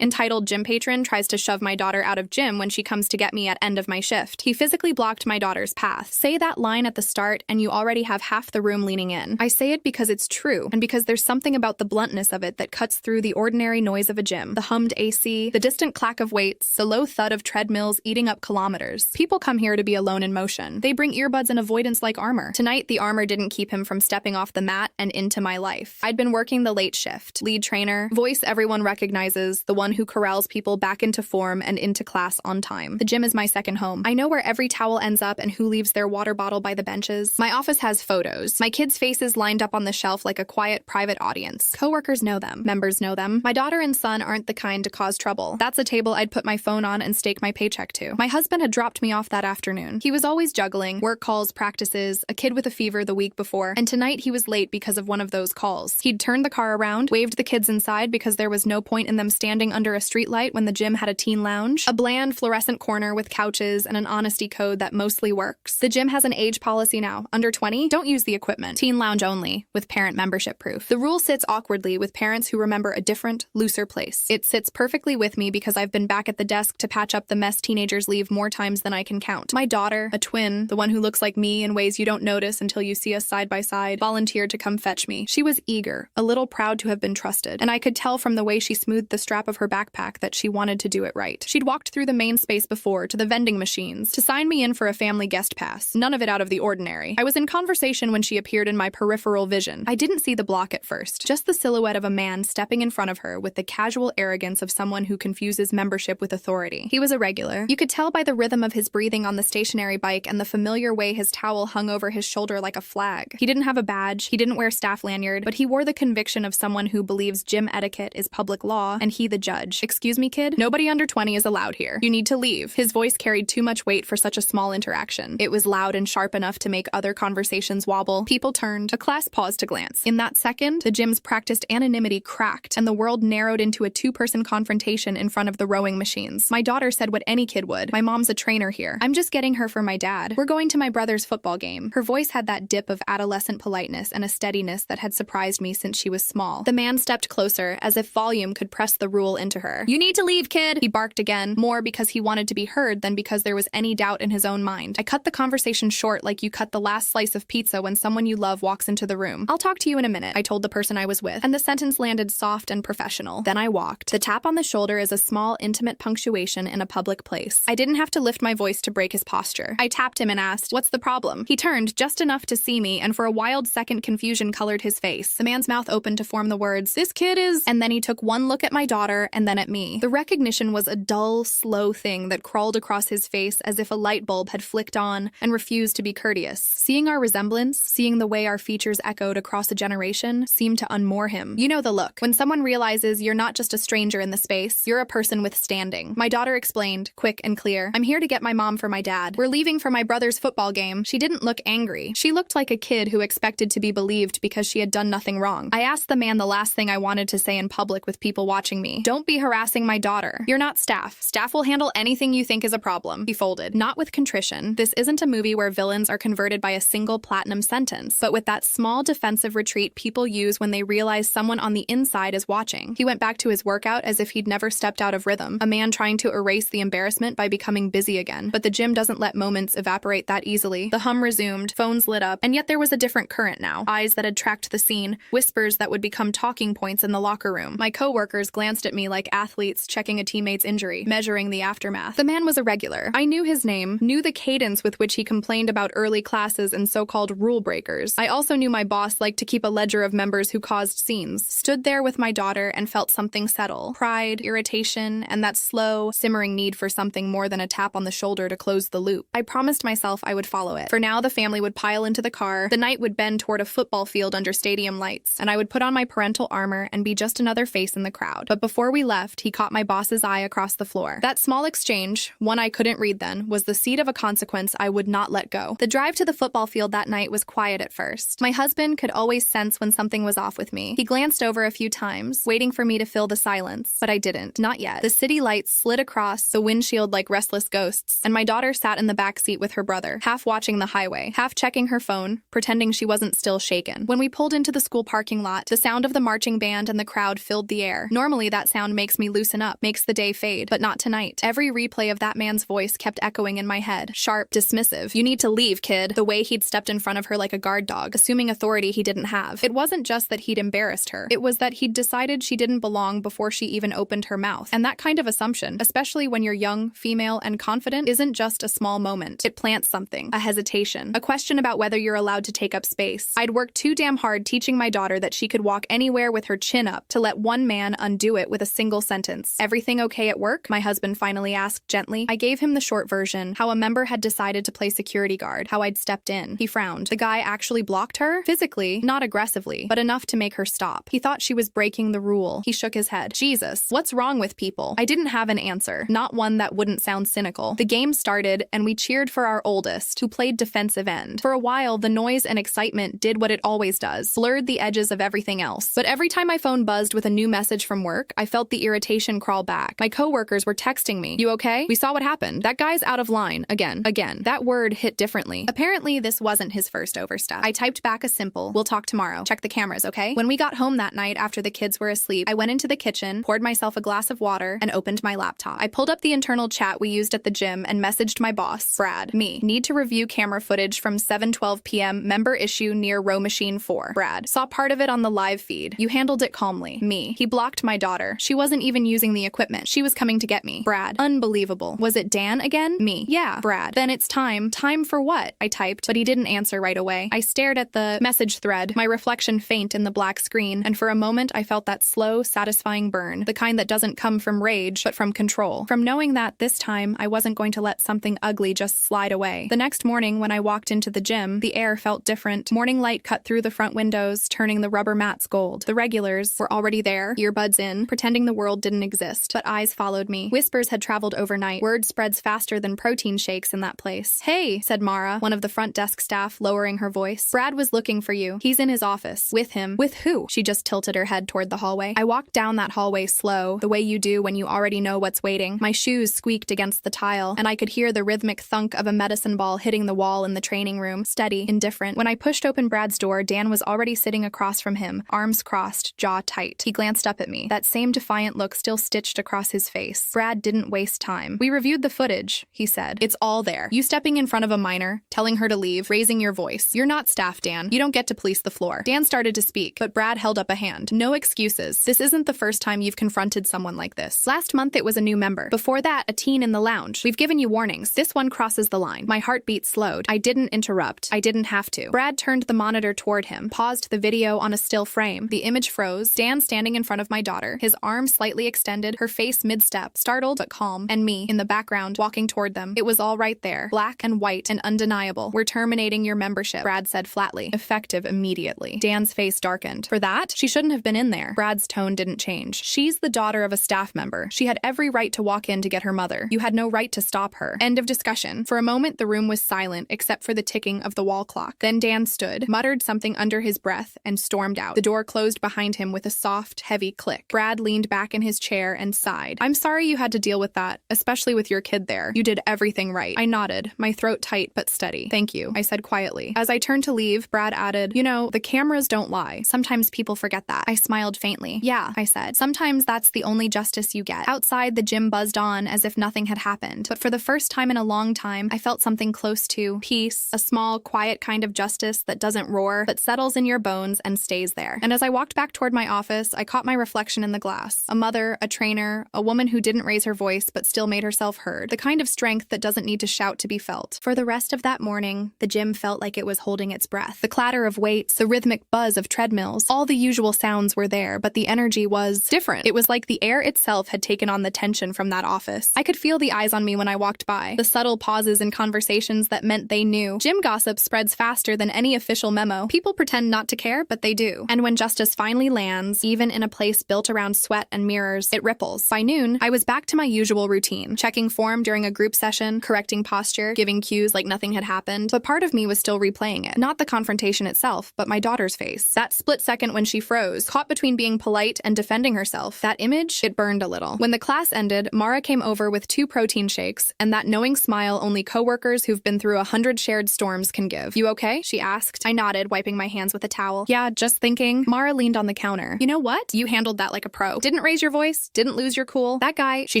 Entitled gym patron tries to shove my daughter out of gym when she comes to get me at end of my shift. He physically blocked my daughter's path. Say that line at the start and you already have half the room leaning in. I say it because it's true, and because there's something about the bluntness of it that cuts through the ordinary noise of a gym. The hummed AC, the distant clack of weights, the low thud of treadmills eating up kilometers. People come here to be alone in motion. They bring earbuds and avoidance like armor. Tonight, the armor didn't keep him from stepping off the mat and into my life. I'd been working the late shift. Lead trainer, voice everyone recognizes, the one who corrals people back into form and into class on time. The gym is my second home. I know where every towel ends up and who leaves their water bottle by the benches. My office has photos. My kids' faces lined up on the shelf like a quiet, private audience. Coworkers know them. Members know them. My daughter and son aren't the kind to cause trouble. That's a table I'd put my phone on and stake my paycheck to. My husband had dropped me off that afternoon. He was always juggling, work calls, practices, a kid with a fever the week before, and tonight he was late because of one of those calls. He'd turned the car around, waved the kids inside because there was no point in them standing under a streetlight when the gym had a teen lounge, a bland fluorescent corner with couches and an honesty code that mostly works. The gym has an age policy now. Under 20, don't use the equipment. Teen lounge only, with parent membership proof. The rule sits awkwardly with parents who remember a different, looser place. It sits perfectly with me because I've been back at the desk to patch up the mess teenagers leave more times than I can count. My daughter, a twin, the one who looks like me in ways you don't notice until you see us side by side, volunteered to come fetch me. She was eager, a little proud to have been trusted, and I could tell from the way she smoothed the strap of her backpack that she wanted to do it right. She'd walked through the main space before, to the vending machines, to sign me in for a family guest pass, none of it out of the ordinary. I was in conversation when she appeared in my peripheral vision. I didn't see the block at first, just the silhouette of a man stepping in front of her with the casual arrogance of someone who confuses membership with authority. He was a regular. You could tell by the rhythm of his breathing on the stationary bike and the familiar way his towel hung over his shoulder like a flag. He didn't have a badge, he didn't wear staff lanyard, but he wore the conviction of someone who believes gym etiquette is public law and he the judge. Excuse me, kid? Nobody under 20 is allowed here. You need to leave. His voice carried too much weight for such a small interaction. It was loud and sharp enough to make other conversations wobble. People turned. A class paused to glance. In that second, the gym's practiced anonymity cracked, and the world narrowed into a two-person confrontation in front of the rowing machines. My daughter said what any kid would. My mom's a trainer here. I'm just getting her for my dad. We're going to my brother's football game. Her voice had that dip of adolescent politeness and a steadiness that had surprised me since she was small. The man stepped closer, as if volume could press the rule into her. You need to leave, kid! He barked again, more because he wanted to be heard than because there was any doubt in his own mind. I cut the conversation short like you cut the last slice of pizza when someone you love walks into the room. I'll talk to you in a minute, I told the person I was with, and the sentence landed soft and professional. Then I walked. The tap on the shoulder is a small, intimate punctuation in a public place. I didn't have to lift my voice to break his posture. I tapped him and asked, "What's the problem?" He turned just enough to see me, and for a wild second confusion colored his face. The man's mouth opened to form the words, "This kid is..." And then he took one look at my daughter and then at me. The recognition was a dull, slow thing that crawled across his face as if a light bulb had flicked on and refused to be courteous. Seeing our resemblance, seeing the way our features echoed across a generation, seemed to unmoor him. You know the look. When someone realizes you're not just a stranger in the space, you're a person with standing. My daughter explained, quick and clear, "I'm here to get my mom for my dad. We're leaving for my brother's football game." She didn't look angry. She looked like a kid who expected to be believed because she had done nothing wrong. I asked the man the last thing I wanted to say in public with people watching me. "Don't be harassing my daughter. You're not staff. Staff will handle anything you think is a problem." He folded. Not with contrition. This isn't a movie where villains are converted by a single platinum sentence, but with that small defensive retreat people use when they realize someone on the inside is watching. He went back to his workout as if he'd never stepped out of rhythm, a man trying to erase the embarrassment by becoming busy again. But the gym doesn't let moments evaporate that easily. The hum resumed, phones lit up, and yet there was a different current now. Eyes that had tracked the scene, whispers that would become talking points in the locker room. My coworkers glanced at me like athletes checking a teammate's injury, measuring the aftermath. The man was a regular. I knew his name, knew the cadence with which he complained about early classes and so-called rule breakers. I also knew my boss liked to keep a ledger of members who caused scenes. Stood there with my daughter and felt something settle. Pride, irritation, and that slow, simmering need for something more than a tap on the shoulder to close the loop. I promised myself I would follow it. For now, the family would pile into the car, the night would bend toward a football field under stadium lights, and I would put on my parental armor and be just another face in the crowd. But before we left, he caught my boss's eye across the floor. That small exchange, one I couldn't read then, was the seed of a consequence I would not let go. The drive to the football field that night was quiet at first. My husband could always sense when something was off with me. He glanced over a few times, waiting for me to fill the silence, but I didn't. Not yet. The city lights slid across the windshield like restless ghosts, and my daughter sat in the back seat with her brother, half watching the highway, half checking her phone, pretending she wasn't still shaken. When we pulled into the school parking lot, the sound of the marching band and the crowd filled the air. Normally that sound sound makes me loosen up, makes the day fade, but not tonight. Every replay of that man's voice kept echoing in my head. Sharp, dismissive. You need to leave, kid. The way he'd stepped in front of her like a guard dog, assuming authority he didn't have. It wasn't just that he'd embarrassed her. It was that he'd decided she didn't belong before she even opened her mouth. And that kind of assumption, especially when you're young, female, and confident, isn't just a small moment. It plants something. A hesitation. A question about whether you're allowed to take up space. I'd worked too damn hard teaching my daughter that she could walk anywhere with her chin up to let one man undo it with a single sentence. Everything okay at work? My husband finally asked gently. I gave him the short version, how a member had decided to play security guard, how I'd stepped in. He frowned. The guy actually blocked her? Physically, not aggressively, but enough to make her stop. He thought she was breaking the rule. He shook his head. Jesus, what's wrong with people? I didn't have an answer, not one that wouldn't sound cynical. The game started, and we cheered for our oldest, who played defensive end. For a while, the noise and excitement did what it always does, blurred the edges of everything else. But every time my phone buzzed with a new message from work, I felt the irritation crawl back. My coworkers were texting me. You okay? We saw what happened. That guy's out of line. Again. That word hit differently. Apparently, this wasn't his first overstep. I typed back a simple, we'll talk tomorrow. Check the cameras, okay? When we got home that night after the kids were asleep, I went into the kitchen, poured myself a glass of water, and opened my laptop. I pulled up the internal chat we used at the gym and messaged my boss, Brad. Me. Need to review camera footage from 7:12 p.m. member issue near row machine 4. Brad. Saw part of it on the live feed. You handled it calmly. Me. He blocked my daughter. She wasn't even using the equipment. She was coming to get me. Brad. Unbelievable. Was it Dan again? Me. Yeah. Brad. Then it's time. Time for what? I typed, but he didn't answer right away. I stared at the message thread, my reflection faint in the black screen, and for a moment I felt that slow, satisfying burn, the kind that doesn't come from rage, but from control. From knowing that this time I wasn't going to let something ugly just slide away. The next morning when I walked into the gym, the air felt different. Morning light cut through the front windows, turning the rubber mats gold. The regulars were already there, earbuds in, pretending the world didn't exist, but eyes followed me. Whispers had traveled overnight. Word spreads faster than protein shakes in that place. Hey, said Mara, one of the front desk staff, lowering her voice. Brad was looking for you. He's in his office. With him. With who? She just tilted her head toward the hallway. I walked down that hallway slow, the way you do when you already know what's waiting. My shoes squeaked against the tile, and I could hear the rhythmic thunk of a medicine ball hitting the wall in the training room, steady, indifferent. When I pushed open Brad's door, Dan was already sitting across from him, arms crossed, jaw tight. He glanced up at me, that same defiant look still stitched across his face. Brad didn't waste time. We reviewed the footage, he said. It's all there. You stepping in front of a minor, telling her to leave, raising your voice. You're not staff, Dan. You don't get to police the floor. Dan started to speak, but Brad held up a hand. No excuses. This isn't the first time you've confronted someone like this. Last month it was a new member. Before that, a teen in the lounge. We've given you warnings. This one crosses the line. My heartbeat slowed. I didn't interrupt. I didn't have to. Brad turned the monitor toward him, paused the video on a still frame. The image froze. Dan standing in front of my daughter, his arms slightly extended, her face mid-step, startled but calm, and me, in the background, walking toward them. It was all right there. Black and white and undeniable. We're terminating your membership, Brad said flatly. Effective immediately. Dan's face darkened. For that? She shouldn't have been in there. Brad's tone didn't change. She's the daughter of a staff member. She had every right to walk in to get her mother. You had no right to stop her. End of discussion. For a moment, the room was silent, except for the ticking of the wall clock. Then Dan stood, muttered something under his breath, and stormed out. The door closed behind him with a soft, heavy click. Brad leaned back in his chair and sighed. I'm sorry you had to deal with that, especially with your kid there. You did everything right. I nodded, my throat tight but steady. Thank you, I said quietly. As I turned to leave, Brad added, you know, the cameras don't lie. Sometimes people forget that. I smiled faintly. Yeah, I said. Sometimes that's the only justice you get. Outside, the gym buzzed on as if nothing had happened. But for the first time in a long time, I felt something close to peace, a small, quiet kind of justice that doesn't roar, but settles in your bones and stays there. And as I walked back toward my office, I caught my reflection in the glass. A mother, a trainer, a woman who didn't raise her voice but still made herself heard. The kind of strength that doesn't need to shout to be felt. For the rest of that morning, the gym felt like it was holding its breath. The clatter of weights, the rhythmic buzz of treadmills, all the usual sounds were there, but the energy was different. It was like the air itself had taken on the tension from that office. I could feel the eyes on me when I walked by, the subtle pauses in conversations that meant they knew. Gym gossip spreads faster than any official memo. People pretend not to care, but they do. And when justice finally lands, even in a place built around sweat and mirrors, it ripples. By noon, I was back to my usual routine, checking form during a group session, correcting posture, giving cues like nothing had happened, but part of me was still replaying it. Not the confrontation itself, but my daughter's face. That split second when she froze, caught between being polite and defending herself. That image, it burned a little. When the class ended, Mara came over with 2 protein shakes, and that knowing smile only coworkers who've been through 100 shared storms can give. You okay? She asked. I nodded, wiping my hands with a towel. Yeah, just thinking. Mara leaned on the counter. You know what? You handled that like a pro. Didn't Didn't raise your voice? Didn't lose your cool? That guy, she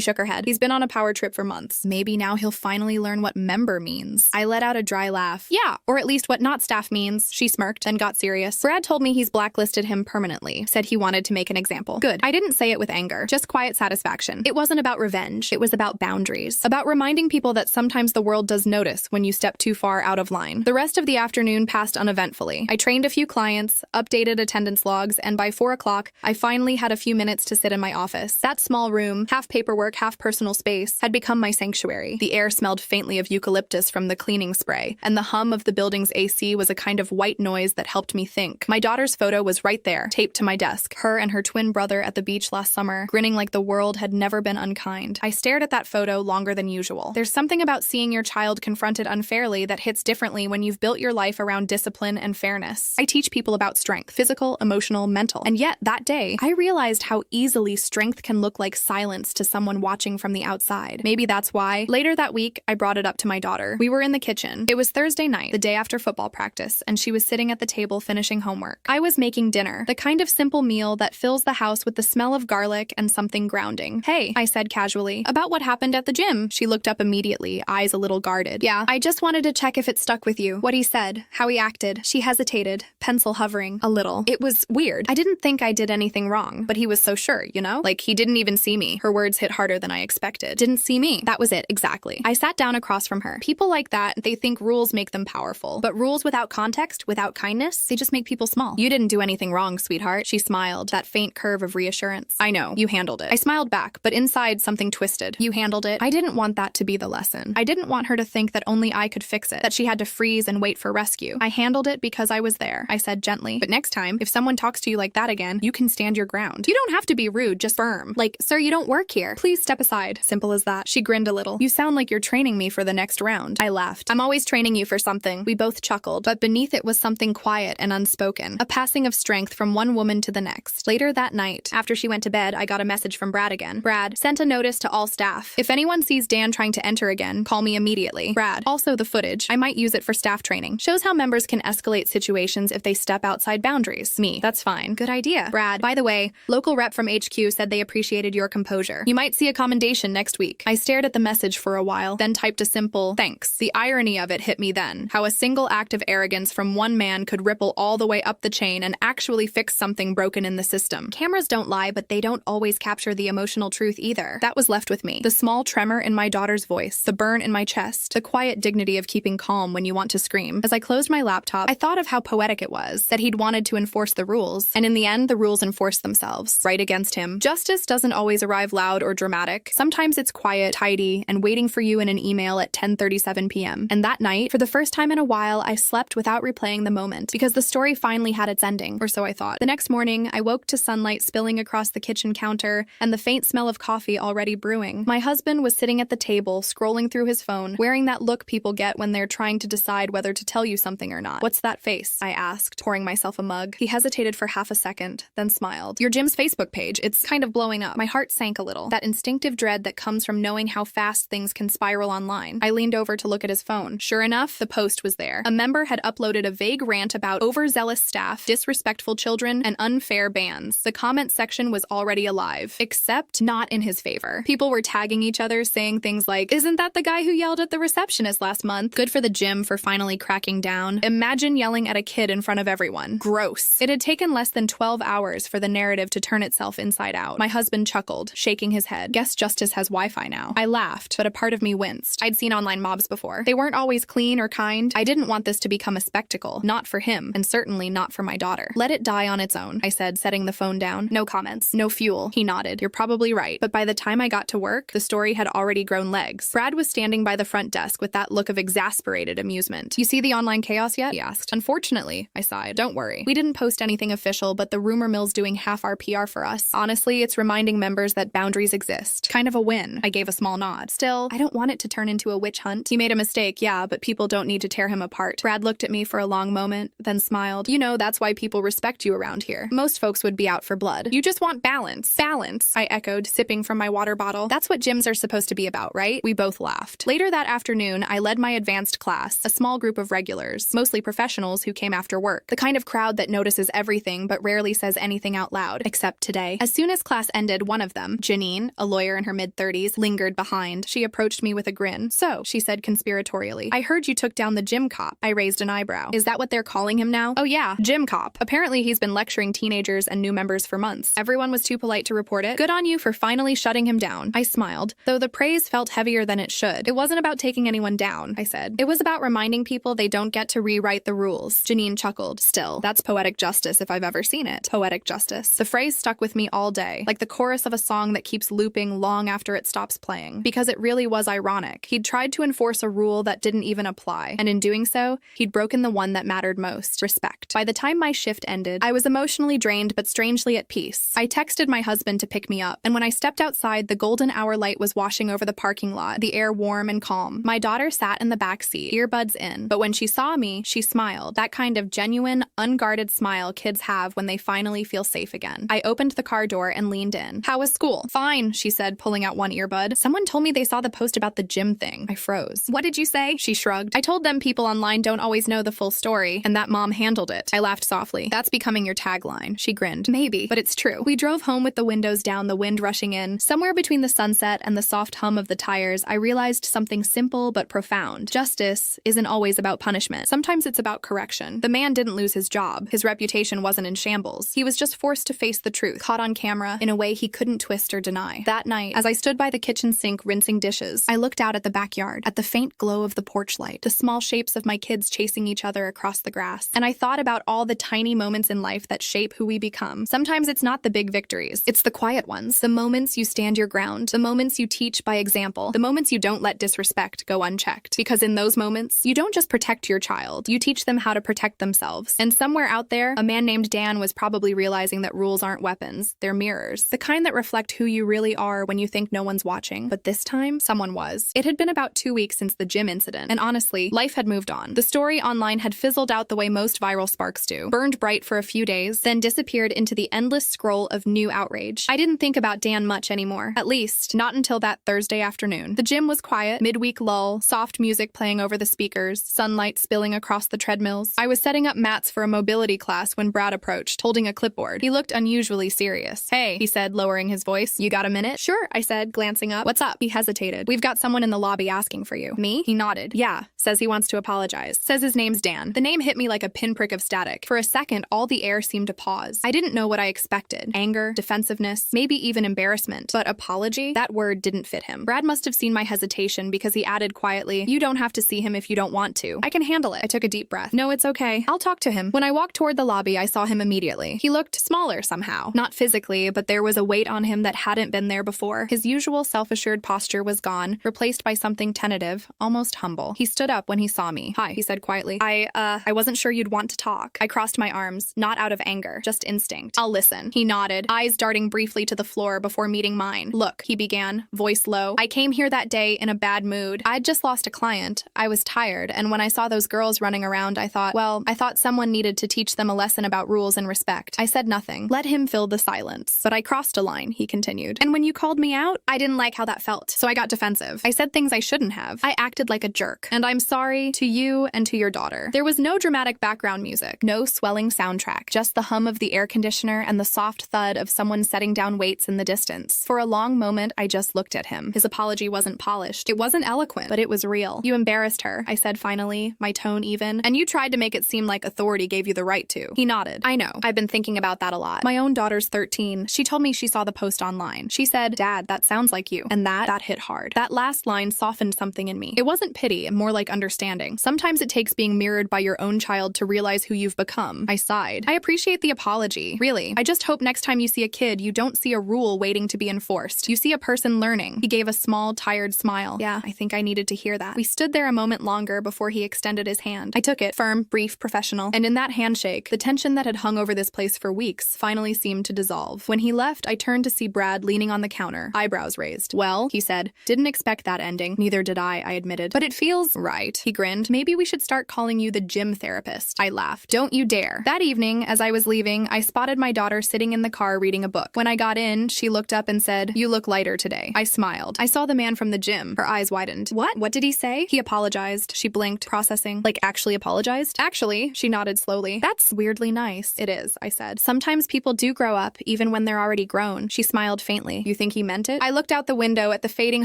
shook her head. He's been on a power trip for months. Maybe now he'll finally learn what member means. I let out a dry laugh. Yeah, or at least what not staff means. She smirked, then got serious. Brad told me he's blacklisted him permanently. Said he wanted to make an example. Good. I didn't say it with anger, just quiet satisfaction. It wasn't about revenge. It was about boundaries. About reminding people that sometimes the world does notice when you step too far out of line. The rest of the afternoon passed uneventfully. I trained a few clients, updated attendance logs, and by 4 o'clock, I finally had a few minutes to sit in my office. That small room, half paperwork, half personal space, had become my sanctuary. The air smelled faintly of eucalyptus from the cleaning spray, and the hum of the building's AC was a kind of white noise that helped me think. My daughter's photo was right there, taped to my desk, her and her twin brother at the beach last summer, grinning like the world had never been unkind. I stared at that photo longer than usual. There's something about seeing your child confronted unfairly that hits differently when you've built your life around discipline and fairness. I teach people about strength, physical, emotional, mental, and yet that day, I realized how easily strength can look like silence to someone watching from the outside. Maybe that's why. Later that week, I brought it up to my daughter. We were in the kitchen. It was Thursday night, the day after football practice, and she was sitting at the table finishing homework. I was making dinner, the kind of simple meal that fills the house with the smell of garlic and something grounding. Hey, I said casually, about what happened at the gym. She looked up immediately, eyes a little guarded. Yeah, I just wanted to check if it stuck with you. What he said, how he acted. She hesitated, pencil hovering a little. It was weird. I didn't think I did anything wrong, but he was so sure, you know? Like he didn't even see me. Her words hit harder than I expected. Didn't see me. That was it, exactly. I sat down across from her. People like that, they think rules make them powerful. But rules without context, without kindness, they just make people small. You didn't do anything wrong, sweetheart. She smiled, that faint curve of reassurance. I know, you handled it. I smiled back, but inside something twisted. You handled it. I didn't want that to be the lesson. I didn't want her to think that only I could fix it, that she had to freeze and wait for rescue. I handled it because I was there, I said gently. But next time, if someone talks to you like that again, you can stand your ground. You don't have to be rude, just firm. Like, sir, you don't work here. Please step aside. Simple as that. She grinned a little. You sound like you're training me for the next round. I laughed. I'm always training you for something. We both chuckled, but beneath it was something quiet and unspoken. A passing of strength from one woman to the next. Later that night, after she went to bed, I got a message from Brad again. Brad sent a notice to all staff. If anyone sees Dan trying to enter again, call me immediately. Brad. Also the footage. I might use it for staff training. Shows how members can escalate situations if they step outside boundaries. Me. That's fine. Good idea. Brad. By the way, local rep from HQ said they appreciated your composure. You might see a commendation next week. I stared at the message for a while, then typed a simple, thanks. The irony of it hit me then. How a single act of arrogance from one man could ripple all the way up the chain and actually fix something broken in the system. Cameras don't lie, but they don't always capture the emotional truth either. That was left with me. The small tremor in my daughter's voice, the burn in my chest, the quiet dignity of keeping calm when you want to scream. As I closed my laptop, I thought of how poetic it was, that he'd wanted to enforce the rules, and in the end, the rules enforced themselves, right against him. Justice doesn't always arrive loud or dramatic. Sometimes it's quiet, tidy, and waiting for you in an email at 10:37 p.m. And that night, for the first time in a while, I slept without replaying the moment, because the story finally had its ending, or so I thought. The next morning, I woke to sunlight spilling across the kitchen counter and the faint smell of coffee already brewing. My husband was sitting at the table, scrolling through his phone, wearing that look people get when they're trying to decide whether to tell you something or not. What's that face? I asked, pouring myself a mug. He hesitated for half a second, then smiled. Your gym's Facebook page. It's kind of blowing up. My heart sank a little. That instinctive dread that comes from knowing how fast things can spiral online. I leaned over to look at his phone. Sure enough, the post was there. A member had uploaded a vague rant about overzealous staff, disrespectful children, and unfair bans. The comment section was already alive, except not in his favor. People were tagging each other, saying things like, isn't that the guy who yelled at the receptionist last month? Good for the gym for finally cracking down. Imagine yelling at a kid in front of everyone. Gross. It had taken less than 12 hours for the narrative to turn itself inside out. My husband chuckled, shaking his head. Guess Justice has Wi-Fi now. I laughed, but a part of me winced. I'd seen online mobs before. They weren't always clean or kind. I didn't want this to become a spectacle. Not for him, and certainly not for my daughter. Let it die on its own, I said, setting the phone down. No comments. No fuel. He nodded. You're probably right. But by the time I got to work, the story had already grown legs. Brad was standing by the front desk with that look of exasperated amusement. You see the online chaos yet? He asked. Unfortunately, I sighed. Don't worry. We didn't post anything official, but the rumor mill's doing half our PR for us. Honestly, it's reminding members that boundaries exist. Kind of a win. I gave a small nod. Still, I don't want it to turn into a witch hunt. He made a mistake, yeah, but people don't need to tear him apart. Brad looked at me for a long moment, then smiled. You know, that's why people respect you around here. Most folks would be out for blood. You just want balance. Balance, I echoed, sipping from my water bottle. That's what gyms are supposed to be about, right? We both laughed. Later that afternoon, I led my advanced class, a small group of regulars, mostly professionals who came after work. The kind of crowd that notices everything but rarely says anything out loud, except today. As As soon as class ended, one of them, Janine, a lawyer in her mid-30s, lingered behind. She approached me with a grin. "So," she said conspiratorially, "I heard you took down the gym cop." I raised an eyebrow. "Is that what they're calling him now?" "Oh yeah, gym cop. Apparently he's been lecturing teenagers and new members for months. Everyone was too polite to report it. Good on you for finally shutting him down." I smiled, though the praise felt heavier than it should. "It wasn't about taking anyone down," I said. "It was about reminding people they don't get to rewrite the rules." Janine chuckled. "Still, that's poetic justice if I've ever seen it." Poetic justice. The phrase stuck with me all day, like the chorus of a song that keeps looping long after it stops playing, because it really was ironic. He'd tried to enforce a rule that didn't even apply, and in doing so, he'd broken the one that mattered most: respect. By the time my shift ended, I was emotionally drained but strangely at peace. I texted my husband to pick me up, and when I stepped outside, the golden hour light was washing over the parking lot, the air warm and calm. My daughter sat in the back seat, earbuds in, but when she saw me, she smiled. That kind of genuine, unguarded smile kids have when they finally feel safe again. I opened the car door and leaned in. "How was school?" "Fine," she said, pulling out one earbud. "Someone told me they saw the post about the gym thing." I froze. "What did you say?" She shrugged. "I told them people online don't always know the full story, and that mom handled it." I laughed softly. "That's becoming your tagline." She grinned. "Maybe, but it's true." We drove home with the windows down, the wind rushing in. Somewhere between the sunset and the soft hum of the tires, I realized something simple but profound. Justice isn't always about punishment. Sometimes it's about correction. The man didn't lose his job. His reputation wasn't in shambles. He was just forced to face the truth, caught on camera in a way he couldn't twist or deny. That night, as I stood by the kitchen sink rinsing dishes, I looked out at the backyard, at the faint glow of the porch light, the small shapes of my kids chasing each other across the grass, and I thought about all the tiny moments in life that shape who we become. Sometimes it's not the big victories. It's the quiet ones, the moments you stand your ground, the moments you teach by example, the moments you don't let disrespect go unchecked. Because in those moments, you don't just protect your child, you teach them how to protect themselves. And somewhere out there, a man named Dan was probably realizing that rules aren't weapons, they're mirrors. The kind that reflect who you really are when you think no one's watching. But this time, someone was. It had been about 2 weeks since the gym incident, and honestly, life had moved on. The story online had fizzled out the way most viral sparks do, burned bright for a few days, then disappeared into the endless scroll of new outrage. I didn't think about Dan much anymore, at least, not until that Thursday afternoon. The gym was quiet, midweek lull, soft music playing over the speakers, sunlight spilling across the treadmills. I was setting up mats for a mobility class when Brad approached, holding a clipboard. He looked unusually serious. "Hey," he said, lowering his voice. "You got a minute?" "Sure," I said, glancing up. "What's up?" He hesitated. "We've got someone in the lobby asking for you." "Me?" He nodded. "Yeah. Says he wants to apologize. Says his name's Dan." The name hit me like a pinprick of static. For a second, all the air seemed to pause. I didn't know what I expected. Anger, defensiveness, maybe even embarrassment. But apology? That word didn't fit him. Brad must have seen my hesitation because he added quietly, "You don't have to see him if you don't want to. I can handle it." I took a deep breath. "No, it's okay. I'll talk to him." When I walked toward the lobby, I saw him immediately. He looked smaller somehow. Not physically, but there was a weight on him that hadn't been there before. His usual self-assured posture was gone, replaced by something tentative, almost humble. He stood up when he saw me. "Hi," he said quietly. I wasn't sure you'd want to talk." I crossed my arms, not out of anger, just instinct. "I'll listen." He nodded, eyes darting briefly to the floor before meeting mine. "Look," he began, voice low. "I came here that day in a bad mood. I'd just lost a client. I was tired, and when I saw those girls running around, I thought someone needed to teach them a lesson about rules and respect." I said nothing. Let him fill the silence. "But I crossed a line," he continued. "And when you called me out, I didn't like how that felt, so I got defensive. I said things I shouldn't have. I acted like a jerk. And I'm sorry to you and to your daughter." There was no dramatic background music, no swelling soundtrack, just the hum of the air conditioner and the soft thud of someone setting down weights in the distance. For a long moment, I just looked at him. His apology wasn't polished. It wasn't eloquent, but it was real. "You embarrassed her," I said finally, my tone even, "and you tried to make it seem like authority gave you the right to." He nodded. "I know. I've been thinking about that a lot. My own daughter's 13. She told me she saw the post online. She said, 'Dad, that sounds like you.' And that hit hard. That last line softened something in me. It wasn't pity, more like understanding. Sometimes it takes being mirrored by your own child to realize who you've become." I sighed. "I appreciate the apology. Really. I just hope next time you see a kid, you don't see a rule waiting to be enforced. You see a person learning." He gave a small, tired smile. "Yeah, I think I needed to hear that." We stood there a moment longer before he extended his hand. I took it, firm, brief, professional, and in that handshake, the tension that had hung over this place for weeks finally seemed to dissolve. When he left, I turned to see Brad leaning on the counter, eyebrows raised. "Well," he said, "didn't expect that ending." "Neither did I admitted. "But it feels right." He grinned. "Maybe we should start calling you the gym therapist." I laughed. "Don't you dare." That evening, as I was leaving, I spotted my daughter sitting in the car reading a book. When I got in, she looked up and said, "You look lighter today." I smiled. I saw the man from the gym. Her eyes widened. What did he say?" "He apologized." She blinked, processing. "Like actually apologized?" "Actually," she nodded slowly. "That's weirdly nice." "It is," I said. "Sometimes people do grow up, even when they're already grown. She smiled faintly. You think he meant it? I looked out the window at the fading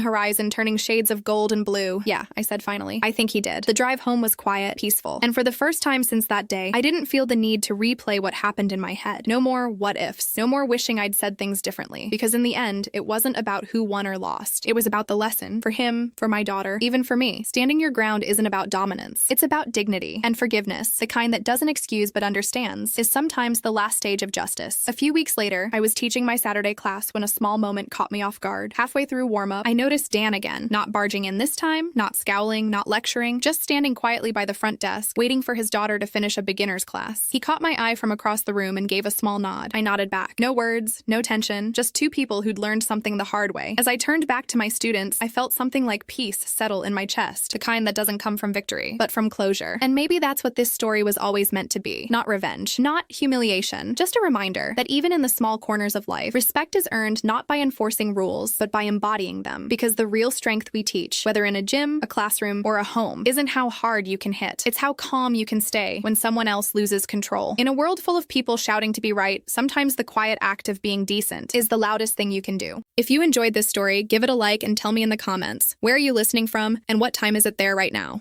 horizon turning shades of gold and blue. Yeah, I said finally. I think he did. The drive home was quiet, peaceful. And for the first time since that day, I didn't feel the need to replay what happened in my head. No more what ifs. No more wishing I'd said things differently. Because in the end, it wasn't about who won or lost. It was about the lesson. For him, for my daughter, even for me. Standing your ground isn't about dominance. It's about dignity and forgiveness. The kind that doesn't excuse but understands is sometimes the last stage of justice. A few weeks later, I was teaching my Saturday class when a small moment caught me off guard. Halfway through warm-up, I noticed Dan again. Not barging in this time, not scowling, not lecturing, just standing quietly by the front desk, waiting for his daughter to finish a beginner's class. He caught my eye from across the room and gave a small nod. I nodded back. No words, no tension, just two people who'd learned something the hard way. As I turned back to my students, I felt something like peace settle in my chest, the kind that doesn't come from victory, but from closure. And maybe that's what this story was always meant to be. Not revenge, not humiliation, just a reminder that even in the small corners of life, respect is earned not by enforcing rules, but by embodying them. Because the real strength we teach, whether in a gym, a classroom, or a home, isn't how hard you can hit. It's how calm you can stay when someone else loses control. In a world full of people shouting to be right, sometimes the quiet act of being decent is the loudest thing you can do. If you enjoyed this story, give it a like and tell me in the comments, where are you listening from and what time is it there right now?